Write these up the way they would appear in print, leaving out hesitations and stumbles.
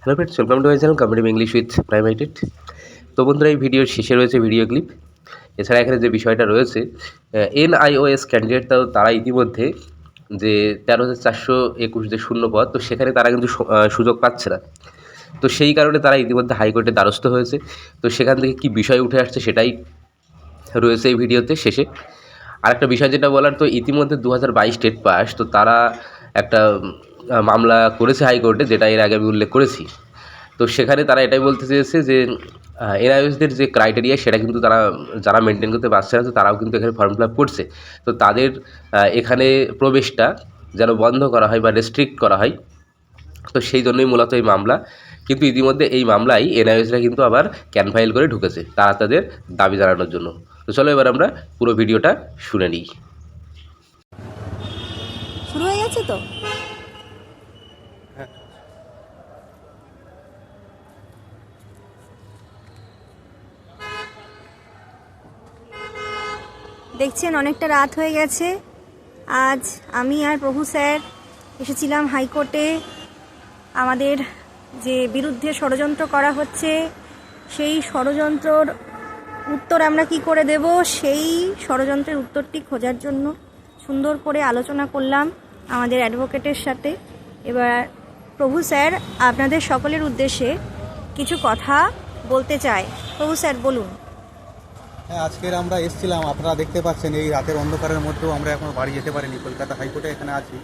Hello friends, welcome to my channel competitive English with প্রাইমেটেড। তো বন্ধুরা, এই ভিডিওর শেষে রয়েছে ভিডিও ক্লিপ। এছাড়া এখানে যে বিষয়টা রয়েছে, NIOS ক্যান্ডিডেট তারা ইতিমধ্যে যে 13,421 যে শূন্য পদ, তো সেখানে তারা কিন্তু সুযোগ পাচ্ছে না। তো সেই কারণে তারা ইতিমধ্যে হাইকোর্টের দ্বারস্থ হয়েছে। তো সেখান থেকে কী বিষয় উঠে আসছে সেটাই রয়েছে এই ভিডিওতে শেষে। আরেকটা বিষয় যেটা বলার, তো ইতিমধ্যে 2022 স্টেট পাস, তো তারা একটা মামলা করেছে হাইকোর্টে, যেটা এর আগে আমি উল্লেখ করেছি। তো সেখানে তারা এটাই বলতে চেয়েছে যে এনআইওসদের যে ক্রাইটেরিয়া সেটা কিন্তু তারা যারা মেনটেন করতে পারছে না, তো তারাও কিন্তু এখানে ফর্ম ফিল আপ করছে। তো তাদের এখানে প্রবেশটা যেন বন্ধ করা হয় বা রেস্ট্রিক্ট করা হয়, তো সেই জন্যই মূলত এই মামলা। কিন্তু ইতিমধ্যে এই মামলায় এনআইওসরা কিন্তু আবার ক্যান ফাইল করে ঢুকেছে তারা তাদের দাবি জানানোর জন্য। তো চলো এবার আমরা পুরো ভিডিওটা শুনে নিই। শুরু হয়ে গেছে তো। দেখছেন অনেকটা রাত হয়ে গেছে। আজ আমি আর প্রভু স্যার এসেছিলাম হাইকোর্টে। আমাদের যে বিরুদ্ধে ষড়যন্ত্র করা হচ্ছে সেই ষড়যন্ত্রর উত্তর আমরা কি করে দেব, সেই ষড়যন্ত্রের উত্তরটি খোঁজার জন্য সুন্দর করে আলোচনা করলাম আমাদের অ্যাডভোকেটের সাথে। এবার প্রভু স্যার আপনাদের সকলের উদ্দেশ্যে কিছু কথা বলতে চায়। প্রভু স্যার বলুন। হ্যাঁ, আজকের আমরা এসেছিলাম, আপনারা দেখতে পাচ্ছেন এই রাতের অন্ধকারের মধ্যেও আমরা এখনও বাড়ি যেতে পারিনি। কলকাতা হাইকোর্টে এখানে আছি,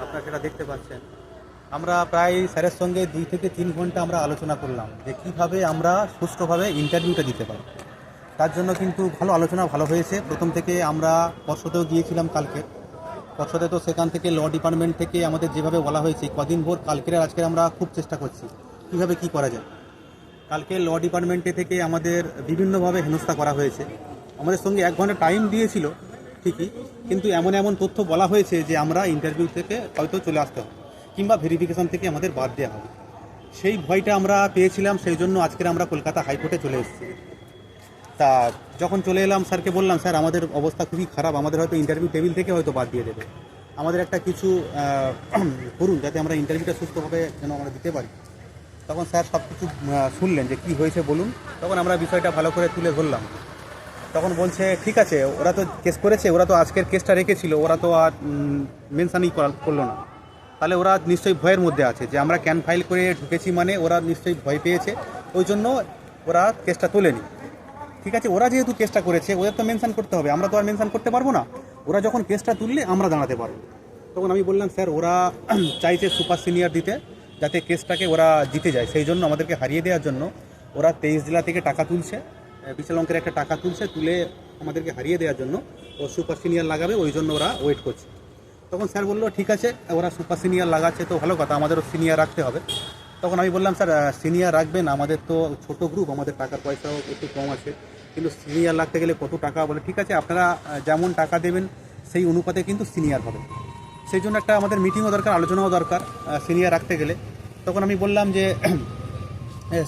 আপনারা সেটা দেখতে পাচ্ছেন। আমরা প্রায় স্যারের সঙ্গে 2 থেকে 3 ঘন্টা আমরা আলোচনা করলাম যে কীভাবে আমরা সুষ্ঠুভাবে ইন্টারভিউটা দিতে পারি। তার জন্য কিন্তু আলোচনা ভালো হয়েছে। প্রথম থেকে আমরা পর্ষদেও গিয়েছিলাম কালকে। পর্ষদে তো সেখান থেকে ল ডিপার্টমেন্ট থেকে আমাদের যেভাবে বলা হয়েছে, কদিন ভোর কালকের আর আজকের আমরা খুব চেষ্টা করছি কীভাবে কী করা যায়। কালকে ল ডিপার্টমেন্টে থেকে আমাদের বিভিন্নভাবে হেনস্থা করা হয়েছে। আমাদের সঙ্গে 1 ঘন্টা টাইম দিয়েছিল ঠিকই, কিন্তু এমন এমন তথ্য বলা হয়েছে যে আমরা ইন্টারভিউ থেকে হয়তো চলে আসতে হবে কিংবা ভেরিফিকেশান থেকে আমাদের বাদ দেওয়া হবে। সেই ভয়টা আমরা পেয়েছিলাম, সেই জন্য আজকের আমরা কলকাতা হাইকোর্টে চলে এসেছি। তা যখন চলে এলাম, স্যারকে বললাম, স্যার আমাদের অবস্থা খুবই খারাপ, আমাদের হয়তো ইন্টারভিউ টেবিল থেকে হয়তো বাদ দিয়ে দেবে, আমাদের একটা কিছু করুন যাতে আমরা ইন্টারভিউটা সুস্থভাবে যেন আমরা দিতে পারি। তখন স্যার সব কিছু শুনলেন যে কী হয়েছে বলুন। তখন আমরা বিষয়টা ভালো করে তুলে ধরলাম। তখন বলছে ঠিক আছে, ওরা তো কেস করেছে, ওরা তো আজকের কেসটা রেখেছিল, ওরা তো আর মেনশানই করলো না। তাহলে ওরা নিশ্চয়ই ভয়ের মধ্যে আছে যে আমরা ক্যান ফাইল করে ঢুকেছি, মানে ওরা নিশ্চয়ই ভয় পেয়েছে, ওই জন্য ওরা কেসটা তোলেনি। ঠিক আছে, ওরা যেহেতু কেসটা করেছে ওদের তো মেনশান করতে হবে, আমরা তো আর মেনশান করতে পারবো না। ওরা যখন কেসটা তুললে আমরা দাঁড়াতে পারবো। তখন আমি বললাম, স্যার ওরা চাইছে সুপার সিনিয়র দিতে, যাতে কেসটাকে ওরা জিতে যায়, সেই জন্য আমাদেরকে হারিয়ে দেওয়ার জন্য ওরা 23 জেলা থেকে টাকা তুলছে, বিশাল অঙ্কের একটা টাকা তুলে আমাদেরকে হারিয়ে দেওয়ার জন্য ও সুপার সিনিয়র লাগাবে, ওই জন্য ওরা ওয়েট করছে। তখন স্যার বললো ঠিক আছে, ওরা সুপার সিনিয়র লাগাচ্ছে তো ভালো কথা, আমাদেরও সিনিয়র রাখতে হবে। তখন আমি বললাম, স্যার সিনিয়র রাখবেন, আমাদের তো ছোট গ্রুপ, আমাদের টাকার পয়সাও একটু কম আছে, কিন্তু সিনিয়র রাখতে গেলে কত টাকা, বলে ঠিক আছে আপনারা যেমন টাকা দেবেন সেই অনুপাতে কিন্তু সিনিয়র হবে। সেই জন্য একটা আমাদের মিটিংও দরকার, আলোচনাও দরকার সিনিয়র রাখতে গেলে। তখন আমি বললাম যে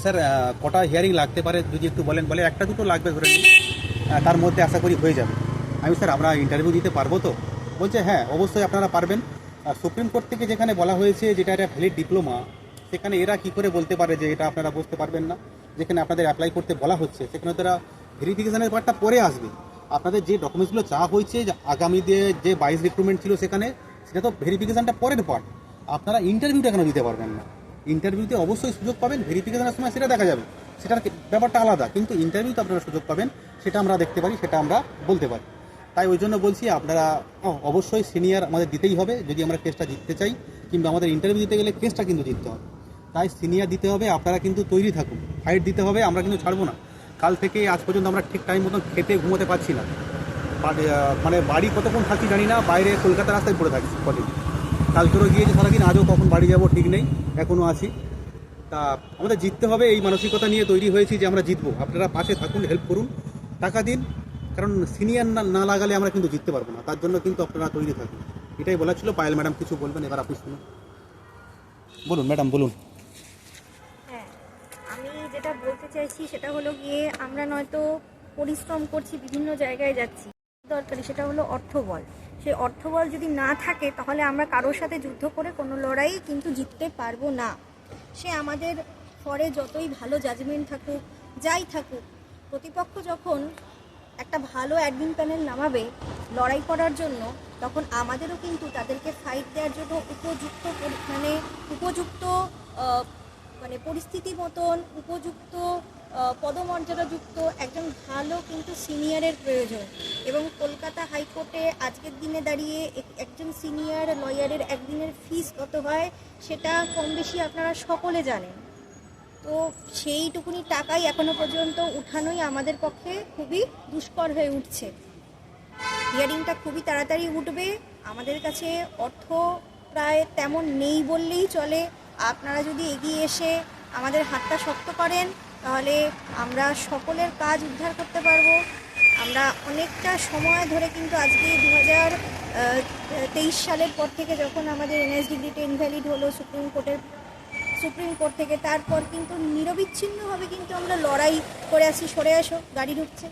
স্যার কটা হিয়ারিং লাগতে পারে যদি একটু বলেন। বলে 1-2 লাগবে ধরে নিন, তার মধ্যে আশা করি হয়ে যাবে। আমি স্যার আমরা ইন্টারভিউ দিতে পারবো তো? বলছে হ্যাঁ অবশ্যই আপনারা পারবেন। সুপ্রিম কোর্ট থেকে যেখানে বলা হয়েছে যেটা একটা ভ্যালিড ডিপ্লোমা, সেখানে এরা কি করে বলতে পারে যে এটা আপনারা বুঝতে পারবেন না? যেখানে আপনাদের অ্যাপ্লাই করতে বলা হচ্ছে সেখানে তারা ভেরিফিকেশানের পার্টটা পরে আসবে। আপনাদের যে ডকুমেন্টসগুলো চাওয়া হয়েছে, যে আগামী যে 22 রিক্রুটমেন্ট ছিল সেখানে, সেটা তো ভেরিফিকেশানটা পরের পার্ট। আপনারা ইন্টারভিউটা কেন দিতে পারবেন না? ইন্টারভিউতে অবশ্যই সুযোগ পাবেন, ভেরিফিকেশনের সময় সেটা দেখা যাবে, সেটার ব্যাপারটা আলাদা, কিন্তু ইন্টারভিউতে আপনারা সুযোগ পাবেন, সেটা আমরা দেখতে পারি, সেটা আমরা বলতে পারি। তাই ওই জন্য বলছি আপনারা অবশ্যই সিনিয়র আমাদের দিতেই হবে যদি আমরা কেসটা জিততে চাই, কিংবা আমাদের ইন্টারভিউ দিতে গেলে কেসটা কিন্তু জিততে হবে। তাই সিনিয়র দিতে হবে, আপনারা কিন্তু তৈরি থাকুন, ফাইট দিতে হবে, আমরা কিন্তু ছাড়বো না। কাল থেকে আজ পর্যন্ত আমরা ঠিক টাইম মতন খেতে ঘুমোতে পারছি না, মানে বাড়ি কতক্ষণ থাকি জানি না, বাইরে কলকাতা রাস্তায় পড়ে থাকছি কদিন। কালকেও গিয়েছি সারাদিন, আজও কখন বাড়ি যাব ঠিক নেই, এখনও আছি। তা আমাদের জিততে হবে, এই মানসিকতা নিয়ে তৈরি হয়েছি যে আমরা জিতবো। আপনারা পাশে থাকুন, হেল্প করুন, টাকা দিন, কারণ সিনিয়র না লাগালে আমরা কিন্তু জিততে পারবো না, তার জন্য কিন্তু আপনারা তৈরি থাকুন। এটাই বলা ছিল। পায়েল ম্যাডাম কিছু বলবেন, এবার আপনি শুনুন। বলুন ম্যাডাম, বলুন। হ্যাঁ, আমি যেটা বলতে চাইছি সেটা হলো গিয়ে, আমরা নয়তো পরিশ্রম করছি, বিভিন্ন জায়গায় যাচ্ছি, দরকারি সেটা হলো অর্থবল। সেই অর্থবল যদি না থাকে তাহলে আমরা কারোর সাথে যুদ্ধ করে কোনো লড়াই কিন্তু জিততে পারবো না। সে আমাদের ফরে যতই ভালো জাজমেন্ট থাকুক, যাই থাকুক, প্রতিপক্ষ যখন একটা ভালো অ্যাডমিন প্যানেল নামাবে লড়াই করার জন্য, তখন আমাদেরও কিন্তু তাদেরকে ফাইট দেওয়ার জন্য উপযুক্ত পরিস্থিতি মতন উপযুক্ত পদমর্যাদাযুক্ত একজন ভালো কিন্তু সিনিয়রের প্রয়োজন। এবং কলকাতা হাইকোর্টে আজকের দিনে দাঁড়িয়ে একজন সিনিয়র লয়ারের একদিনের ফিস কত হয় সেটা কম বেশি আপনারা সকলে জানেন। তো সেইটুকুনি টাকাই এখনো পর্যন্ত উঠানোই আমাদের পক্ষে খুবই দুষ্কর হয়ে উঠছে। হিয়ারিংটা খুবই তাড়াতাড়ি উঠবে, আমাদের কাছে অর্থ প্রায় তেমন নেই বললেই চলে। আপনারা যদি এগিয়ে এসে আমাদের হাতটা শক্ত করেন তাহলে আমরা সকলের কাজ উদ্ধার করতে পারবো। আমরা অনেকটা সময় ধরে কিন্তু আজকে 2023 সালের পর থেকে যখন আমাদের এনএস ডিগ্রিটা ইনভ্যালিড হলো সুপ্রিম কোর্ট থেকে, তারপর কিন্তু নিরবিচ্ছিন্নভাবে কিন্তু আমরা লড়াই করে আসছি। সরে আসো, গাড়ি ঢুকছে।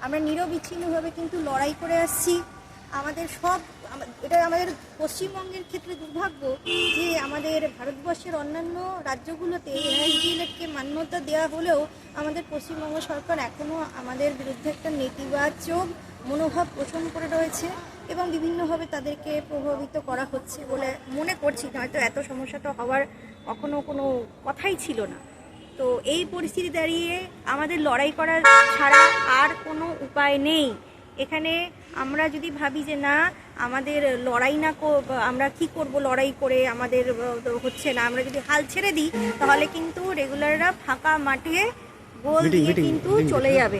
আমরা নিরবিচ্ছিন্নভাবে কিন্তু লড়াই করে আসছি। এটা আমাদের পশ্চিমবঙ্গের ক্ষেত্রে দুর্ভাগ্য যে আমাদের ভারতবর্ষের অন্যান্য রাজ্যগুলোতে এনএসডিএলকে মান্যতা দেওয়া হলেও আমাদের পশ্চিমবঙ্গ সরকার এখনও আমাদের বিরুদ্ধে একটা নেতিবাচক মনোভাব পোষণ করে রয়েছে এবং বিভিন্নভাবে তাদেরকে প্রভাবিত করা হচ্ছে বলে মনে করছি। হয়তো এত সমস্যাটা হওয়ার কখনো কোনো কথাই ছিল না। তো এই পরিস্থিতি দাঁড়িয়ে আমাদের লড়াই করা ছাড়া আর কোনো উপায় নেই। এখানে আমরা যদি ভাবি যে না আমাদের লড়াই না আমরা কি করব, লড়াই করে আমাদের হচ্ছে না, আমরা যদি হাল ছেড়ে দিই তাহলে কিন্তু রেগুলাররা ফাঁকা মাঠে গোল দিয়ে কিন্তু চলে যাবে।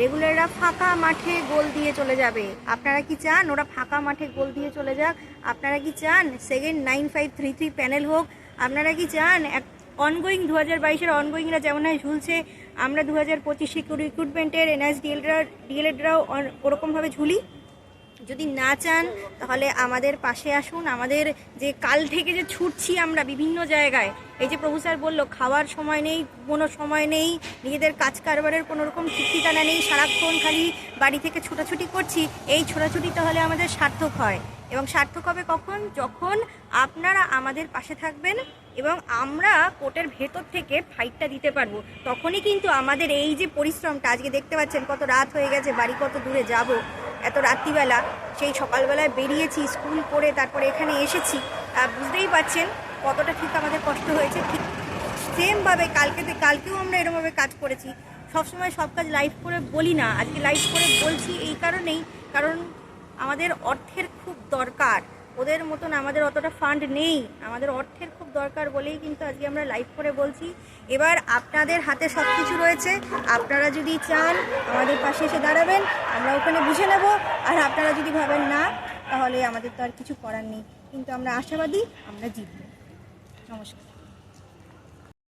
রেগুলাররা ফাঁকা মাঠে গোল দিয়ে চলে যাবে। আপনারা কি চান ওরা ফাঁকা মাঠে গোল দিয়ে চলে যাক? আপনারা কি চান সেকেন্ড 9533 প্যানেল হোক? আপনারা কি চান অনগোয়িং 2022-এর অনগোয়িংরা যেমন হয় ঝুলছে, আমরা 2025 রিক্রুটমেন্টের এনএস ডিএলএডরাও ওরকমভাবে ঝুলি? যদি না চান তাহলে আমাদের পাশে আসুন। আমাদের যে কাল থেকে যে ছুটছি আমরা বিভিন্ন জায়গায়, এই যে প্রভু স্যার বললো খাওয়ার সময় নেই, কোনো সময় নেই, নিজেদের কাজ কারবারের কোনো রকম ঠিক ঠিকানা নেই, সারাক্ষণ খালি বাড়ি থেকে ছোটাছুটি করছি, এই ছোটাছুটি তাহলে আমাদের সার্থক হয়। এবং সার্থক হবে কখন? যখন আপনারা আমাদের পাশে থাকবেন এবং আমরা কোর্টের ভেতর থেকে ফাইটটা দিতে পারবো। তখনই কিন্তু আমাদের এই যে পরিশ্রমটা, আজকে দেখতে পাচ্ছেন কত রাত হয়ে গেছে, বাড়ি কত দূরে যাব এত রাত্রিবেলা, সেই সকালবেলায় বেরিয়েছি স্কুল করে তারপরে এখানে এসেছি, বুঝতেই পারছেন কতটা ঠিক আমাদের কষ্ট হয়েছে। ঠিক সেমভাবে কালকেও আমরা এরকমভাবে কাজ করেছি। সবসময় সব কাজ লাইভ করে বলি না, আজকে লাইভ করে বলছি এই কারণেই, কারণ আমাদের অর্থের খুব দরকার। ওদের মতন আমাদের অতটা ফান্ড নেই, আমাদের অর্থের খুব দরকার বলেই কিন্তু আজকে আমরা লাইভ করে বলছি। এবার আপনাদের হাতে সব কিছু রয়েছে, আপনারা যদি চান আমাদের পাশে এসে দাঁড়াবেন, আমরা ওখানে বুঝে নেব। আর আপনারা যদি ভাবেন না, তাহলে আমাদের তো আর কিছু করার নেই। কিন্তু আমরা আশাবাদী আমরা জিতব। নমস্কার।